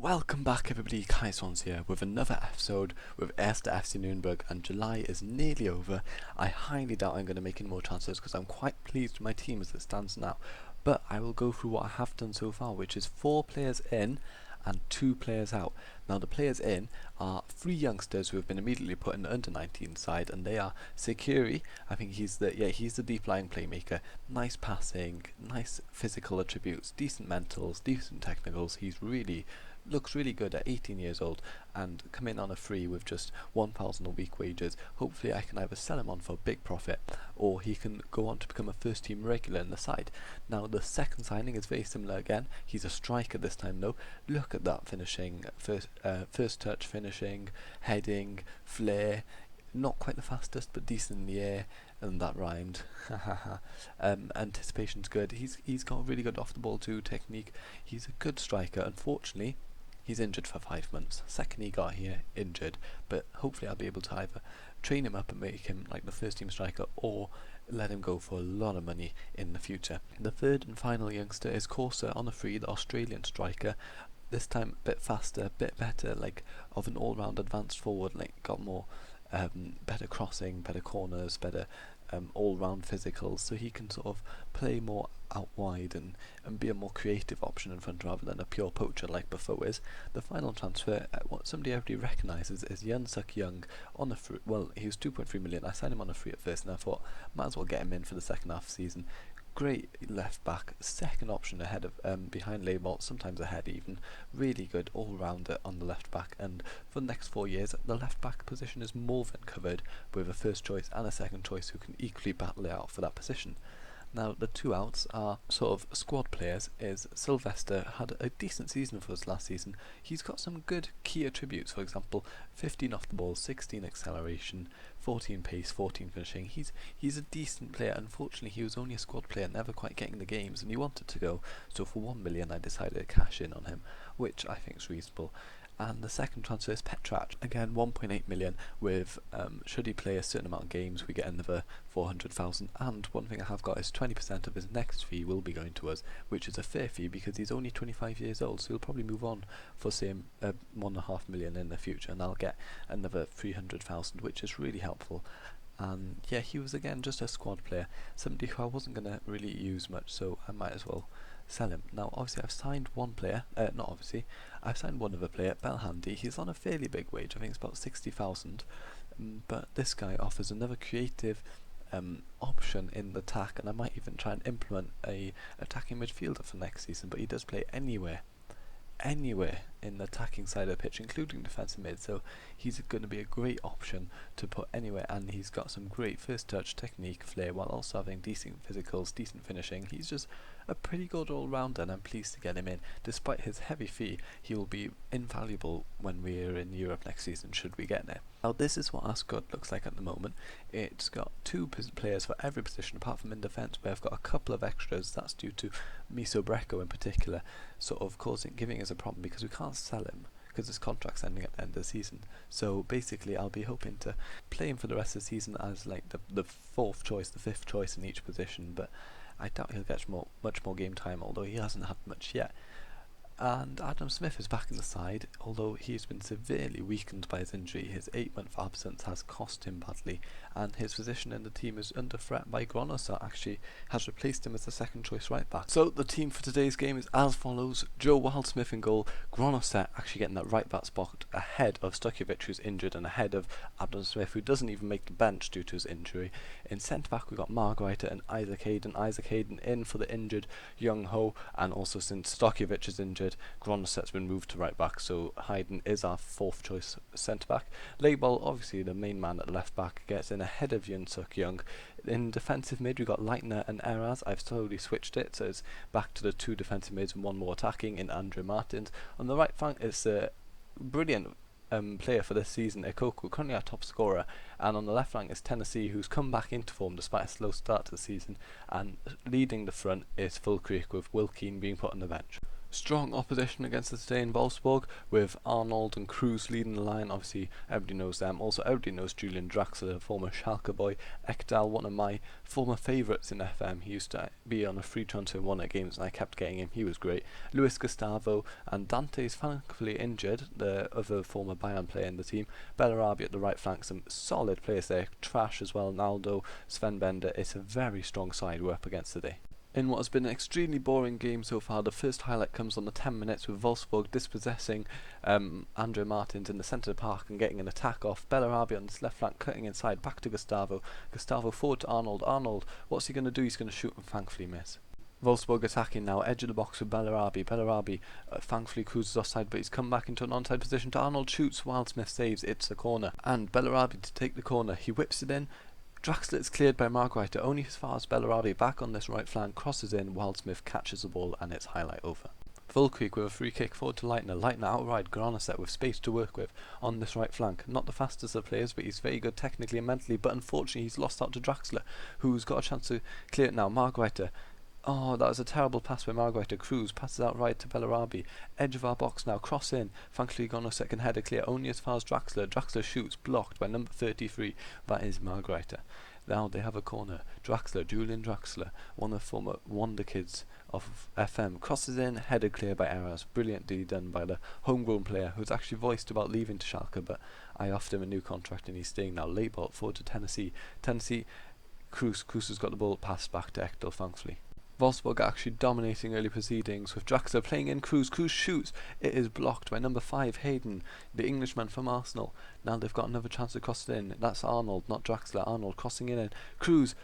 Welcome back everybody, Kai Swans here with another episode with Erste FC Nürnberg, and July is nearly over. I highly doubt I'm going to make any more transfers because I'm quite pleased with my team as it stands now, but I will go through what I have done so far, which is 4 players in and 2 players out. Now the players in are 3 youngsters who have been immediately put in the under-19 side, and they are Sekiri. I think he's the deep lying playmaker, nice passing, nice physical attributes, decent mentals, decent technicals. He's really looks really good at 18 years old and come in on a free with just 1,000 a week wages. Hopefully I can either sell him on for a big profit or he can go on to become a first team regular in the side. Now the second signing is very similar again. He's a striker this time though. Look at that finishing, first touch finishing, heading, flair. Not quite the fastest but decent in the air, and that rhymed. Anticipation's good. He's got a really good off the ball too technique. He's a good striker. Unfortunately he's injured for 5 months. Second he got here, injured, but hopefully I'll be able to either train him up and make him like the first team striker or let him go for a lot of money in the future. The third and final youngster is Corsa on a free, the Australian striker. This time a bit faster, a bit better, like of an all-round advanced forward, like got more better crossing, better corners, better all-round physicals, so he can sort of play more out wide and be a more creative option in front rather than a pure poacher like Buffo is. The final transfer, what somebody already recognises, is Yun Suk Young on a free. Well, he was 2.3 million. I signed him on a free at first and I thought might as well get him in for the second half of the season. Great left back, second option ahead of behind Label, sometimes ahead even. Really good all rounder on the left back, and for the next 4 years the left back position is more than covered with a first choice and a second choice who can equally battle it out for that position. Now the 2 outs are sort of squad players. Is Sylvester had a decent season for us last season. He's got some good key attributes, for example 15 off the ball, 16 acceleration, 14 pace, 14 finishing. He's a decent player. Unfortunately he was only a squad player, never quite getting the games, and he wanted to go, so for 1 million I decided to cash in on him, which I think is reasonable. And the second transfer is Petrach, again 1.8 million with should he play a certain amount of games we get another 400,000, and one thing I have got is 20% of his next fee will be going to us, which is a fair fee because he's only 25 years old, so he'll probably move on for say 1.5 million in the future, and I'll get another 300,000, which is really helpful. And yeah, he was again just a squad player, somebody who I wasn't going to really use much, so I might as well sell him. Now obviously I've signed one player, I've signed one other player, Belhandi. He's on a fairly big wage, I think it's about 60,000, but this guy offers another creative option in the attack, and I might even try and implement a attacking midfielder for next season, but he does play anywhere in the attacking side of the pitch, including defensive mid, so he's going to be a great option to put anywhere, and he's got some great first touch technique, flair, while also having decent physicals, decent finishing. He's just a pretty good all-rounder, and I'm pleased to get him in. Despite his heavy fee, he will be invaluable when we're in Europe next season, should we get there. Now this is what our squad looks like at the moment. It's got 2 players for every position apart from in defence, where I've got a couple of extras. That's due to Miso Brecco in particular sort of giving us a problem because we can't sell him because his contract's ending at the end of the season. So basically I'll be hoping to play him for the rest of the season as like the 4th choice, the 5th choice in each position, but I doubt he'll get much more game time, although he hasn't had much yet. And Adam Smith is back in the side, although he's been severely weakened by his injury. His 8-month absence has cost him badly, and his position in the team is under threat by Gronosset. Actually has replaced him as the second choice right back. So the team for today's game is as follows: Joe Wildsmith in goal, Gronosset actually getting that right back spot ahead of Stojkovic, who's injured, and ahead of Adam Smith, who doesn't even make the bench due to his injury. In centre back we've got Margreiter and Isaac Hayden. Isaac Hayden in for the injured Young Ho, and also since Stojkovic is injured, Gronosset's been moved to right back, so Hayden is our 4th choice centre back. Label, obviously the main man at left back, gets in ahead of Yun Suk Young. In defensive mid we've got Leitner and Eraz. I've slowly switched it, so it's back to the 2 defensive mids and 1 more attacking in Andre Martins. On the right flank is a brilliant player for this season, Ikoku, currently our top scorer, and on the left flank is Tennessee, who's come back into form despite a slow start to the season, and leading the front is Full Creek with Will Keane being put on the bench. Strong opposition against us today in Wolfsburg, with Arnold and Cruz leading the line. Obviously, everybody knows them. Also, everybody knows Julian Draxler, former Schalke boy. Ekdal, one of my former favourites in FM. He used to be on a free transfer in one of the games, and I kept getting him. He was great. Luis Gustavo and Dante is thankfully injured, the other former Bayern player in the team. Bellarabi at the right flank, some solid players there. Trash as well, Naldo, Sven Bender. It's a very strong side we're up against today. In what has been an extremely boring game so far, the first highlight comes on the 10 minutes with Wolfsburg dispossessing Andre Martins in the centre of the park and getting an attack off. Bellarabi on his left flank cutting inside, back to Gustavo. Gustavo forward to Arnold. Arnold, what's he going to do? He's going to shoot and thankfully miss. Wolfsburg attacking now, edge of the box with Bellarabi. Bellarabi thankfully cruises offside, but he's come back into an onside position to Arnold, shoots, Wildsmith saves, it's a corner. And Bellarabi to take the corner, he whips it in. Draxler is cleared by Margreiter, only as far as Bellarabi back on this right flank, crosses in, Wildsmith catches the ball and it's highlight over. Fulkreek with a free kick forward to Leitner. Leitner outright, Granaset with space to work with on this right flank. Not the fastest of players, but he's very good technically and mentally, but unfortunately he's lost out to Draxler, who's got a chance to clear it now. Margreiter. Oh, that was a terrible pass by Margreiter. Cruz passes out right to Bellarabi. Edge of our box now, cross in. Thankfully Granaset can header clear only as far as Draxler. Draxler shoots, blocked by number 33. That is Margreiter. Now they have a corner. Draxler, Julian Draxler, one of the former wonder kids of FM, crosses in, headed clear by Eras. Brilliantly done by the homegrown player who's actually voiced about leaving to Schalke, but I offered him a new contract and he's staying now. Late ball forward to Tennessee. Cruz has got the ball, passed back to Ekdal thankfully. Wolfsburg actually dominating early proceedings with Draxler playing in Cruz. Cruz shoots. It is blocked by number 5, Hayden, the Englishman from Arsenal. Now they've got another chance to cross it in. That's Arnold, not Draxler. Arnold crossing it in. Cruz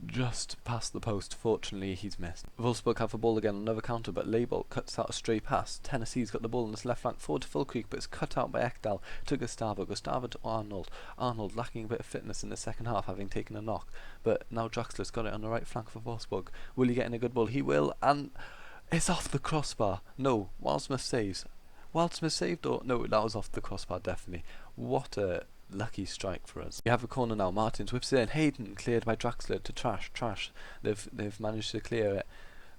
just past the post. Fortunately, he's missed. Wolfsburg have the ball again on another counter, but Label cuts out a stray pass. Tennessee's got the ball on his left flank forward to Fulkreek, but it's cut out by Ekdal to Gustavo. Gustavo to Arnold. Arnold lacking a bit of fitness in the second half, having taken a knock. But now Draxler's got it on the right flank for Wolfsburg. Will he get in a good ball? He will, and it's off the crossbar. No, Wildsmith saves. Wildsmith saved, or no, that was off the crossbar, definitely. What a lucky strike for us. We have a corner now. Martins whips it in. Hayden cleared by Draxler to Trash. They've managed to clear it.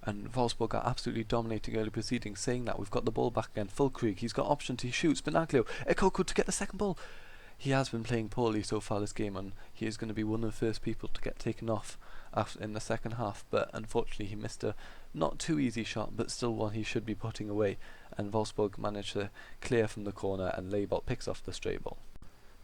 And Wolfsburg are absolutely dominating early proceedings. Saying that, we've got the ball back again. Fulkreek, he's got options. He shoots. Benaglio. Ekoko to get the second ball. He has been playing poorly so far this game, and he is going to be one of the first people to get taken off in the second half. But unfortunately, he missed a not too easy shot, but still one he should be putting away. And Wolfsburg managed to clear from the corner, and Leibert picks off the stray ball.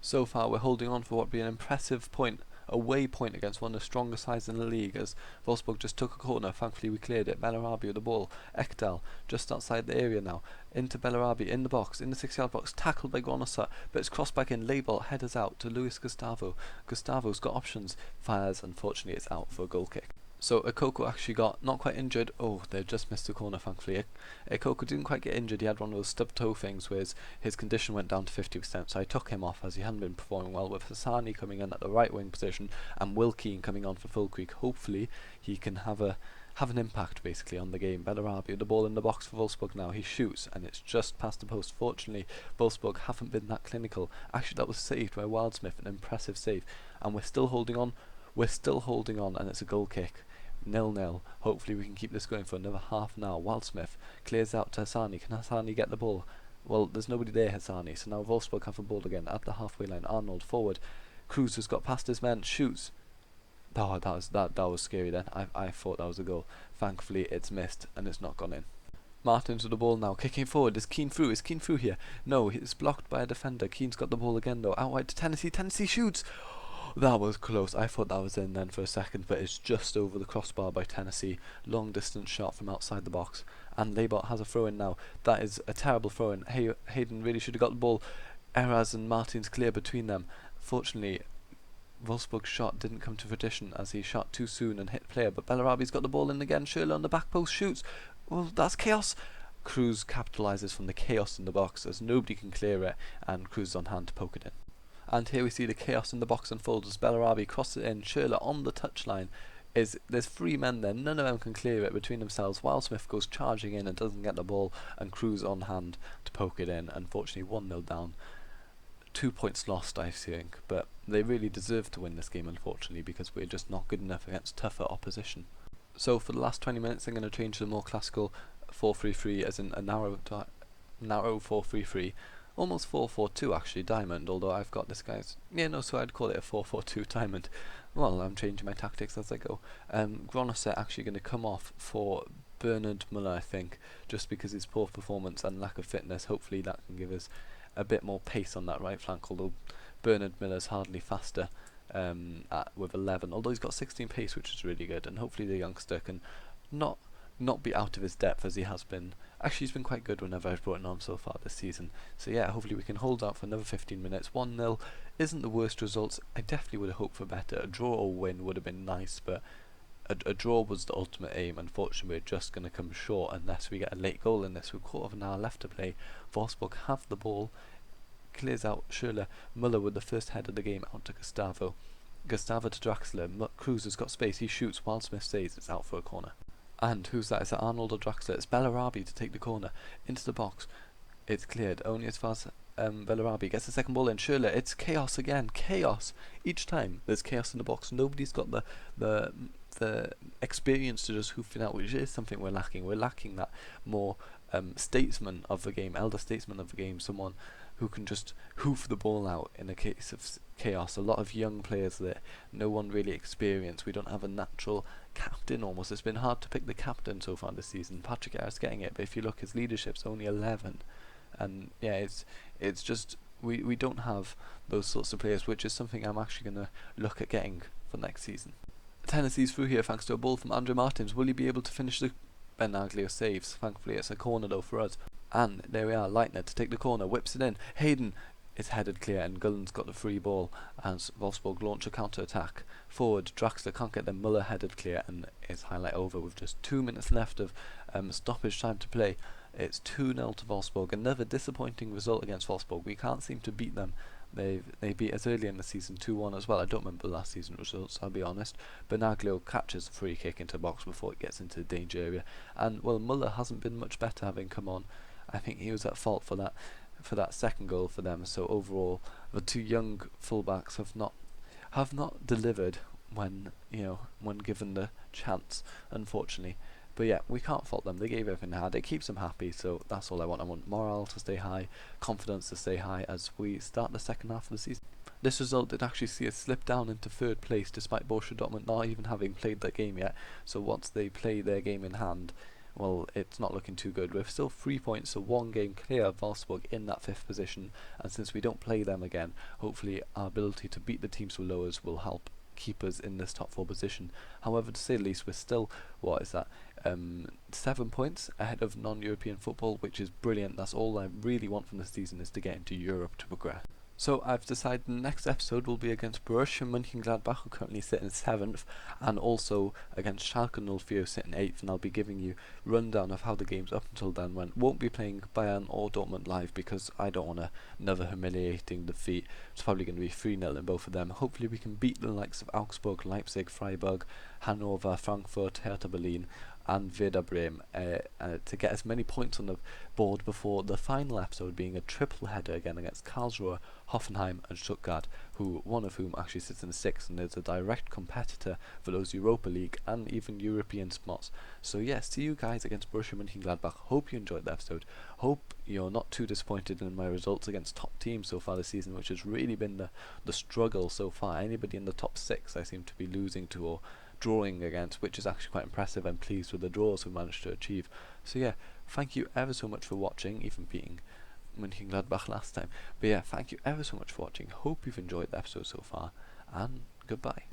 So far we're holding on for what would be an impressive point, away point against one of the strongest sides in the league, as Wolfsburg just took a corner. Thankfully we cleared it. Bellarabi with the ball. Ekdal just outside the area now. Into Bellarabi in the box, in the 6-yard box, tackled by Granaset, but it's crossed back in. Label headers out to Luis Gustavo. Gustavo's got options, fires, unfortunately it's out for a goal kick. So Ekoko actually got not quite injured. Oh, they just missed the corner thankfully. Ekoko didn't quite get injured. He had one of those stub toe things where his condition went down to 50%, so I took him off as he hadn't been performing well, with Hassani coming in at the right wing position and Wilkeen coming on for Fulkreek. Hopefully he can have an impact basically on the game. Bellarabi with the ball in the box for Wolfsburg now. He shoots and it's just past the post. Fortunately Wolfsburg haven't been that clinical. Actually that was saved by Wildsmith, an impressive save, and we're still holding on, and it's a goal kick. 0-0. Hopefully we can keep this going for another half an hour. Wildsmith clears out to Hassani. Can Hassani get the ball? Well, there's nobody there, Hassani, so now Wolfsburg have the ball again at the halfway line. Arnold forward. Cruz has got past his men, shoots. Oh, that was scary then. I thought that was a goal. Thankfully it's missed and it's not gone in. Martins with the ball now, kicking forward. Is Keane through? Is Keane through here? No, it's blocked by a defender. Keane's got the ball again though. Out wide to Tennessee. Tennessee shoots. That was close. I thought that was in then for a second, but it's just over the crossbar by Tennessee. Long distance shot from outside the box. And Leibert has a throw in now. That is a terrible throw in. Hayden really should have got the ball. Eras and Martins clear between them. Fortunately, Wolfsburg's shot didn't come to fruition as he shot too soon and hit player, but Bellarabi's got the ball in again. Schürrle on the back post shoots. Well, that's chaos. Cruz capitalises from the chaos in the box as nobody can clear it, and Cruz is on hand to poke it in. And here we see the chaos in the box unfold as Bellarabi crosses it in. Schürrle on the touchline. There's 3 men there, none of them can clear it between themselves. Wildsmith goes charging in and doesn't get the ball, and Cruz on hand to poke it in. Unfortunately 1-0 down. 2 points lost, I think, but they really deserve to win this game unfortunately, because we're just not good enough against tougher opposition. So for the last 20 minutes, I'm going to change to the more classical 4-3-3, as in a narrow 4-3-3, almost 4-4-2 actually, diamond. Although I've got this guy's, yeah, no, so I'd call it a 4-4-2 diamond. Well, I'm changing my tactics as I go. Gronosset actually going to come off for Bernard Muller, I think, just because his poor performance and lack of fitness. Hopefully that can give us a bit more pace on that right flank, although Bernard Miller's hardly faster with 11, although he's got 16 pace, which is really good, and hopefully the youngster can not be out of his depth as he has been. Actually, he's been quite good whenever I've brought him on so far this season. So yeah, hopefully we can hold out for another 15 minutes. 1-0 isn't the worst results. I definitely would have hoped for better. A draw or win would have been nice, but a draw was the ultimate aim. Unfortunately, we're just going to come short unless we get a late goal in this. With a quarter of an hour left to play, Wolfsburg have the ball, clears out Schürrle. Muller with the first head of the game out to Gustavo. Gustavo to Draxler. Cruz has got space. He shoots while Smith says it's out for a corner. And who's that? Is it Arnold or Draxler? It's Bellarabi to take the corner into the box. It's cleared only as far as Bellarabi gets the second ball in. Schürrle, it's chaos again. Chaos each time. There's chaos in the box. Nobody's got the experience to just hoof it out, which is something we're lacking. We're lacking that more statesman of the game, elder statesman of the game, someone who can just hoof the ball out in a case of chaos. A lot of young players there, no one really experienced. We don't have a natural captain almost. It's been hard to pick the captain so far this season. Patrick Harris getting it, but if you look, his leadership's only 11. And yeah, it's just, we don't have those sorts of players, which is something I'm actually going to look at getting for next season. Tennessee's through here thanks to a ball from Andre Martins. Will he be able to finish the Benaglio saves? Thankfully it's a corner though for us. And there we are, Leitner to take the corner, whips it in. Hayden is headed clear and Gullen's got the free ball as Wolfsburg launch a counter-attack. Forward, Draxler can't get them, Muller headed clear and it's highlight over with just 2 minutes left of stoppage time to play. It's 2-0 to Wolfsburg. Another disappointing result against Wolfsburg. We can't seem to beat them. They beat us early in the season 2-1 as well. I don't remember last season results, I'll be honest. Benaglio catches a free kick into the box before it gets into the danger area. And well, Muller hasn't been much better having come on. I think he was at fault for that second goal for them. So overall, the two young fullbacks have not delivered when given the chance, unfortunately. But yeah, we can't fault them. They gave everything they had. It keeps them happy, so that's all I want. I want morale to stay high, confidence to stay high as we start the second half of the season. This result did actually see us slip down into third place despite Borussia Dortmund not even having played their game yet. So once they play their game in hand, well, it's not looking too good. We're still 3 points, so one game clear of Wolfsburg in that 5th position, and since we don't play them again, hopefully our ability to beat the teams below us will help keep us in this top 4 position. However, to say the least, we're still, 7 points ahead of non-European football, which is brilliant. That's all I really want from this season, is to get into Europe to progress. So I've decided the next episode will be against Borussia Mönchengladbach, who currently sit in 7th, and also against Schalke 04 sitting 8th, and I'll be giving you rundown of how the games up until then went. Won't be playing Bayern or Dortmund live because I don't want another humiliating defeat. It's probably going to be 3-0 in both of them. Hopefully we can beat the likes of Augsburg, Leipzig, Freiburg, Hannover, Frankfurt, Hertha Berlin and Werder Bremen to get as many points on the board before the final episode, being a triple header again against Karlsruhe, Hoffenheim and Stuttgart, one of whom actually sits in 6th and is a direct competitor for those Europa League and even European spots. So yes, see you guys against Borussia Mönchengladbach. Hope you enjoyed the episode. Hope you're not too disappointed in my results against top teams so far this season, which has really been the struggle so far. Anybody in the top 6 I seem to be losing to or drawing against, which is actually quite impressive. I'm pleased with the draws we managed to achieve. So yeah, thank you ever so much for watching, even beating Mönchengladbach last time. But yeah, thank you ever so much for watching. Hope you've enjoyed the episode so far, and goodbye.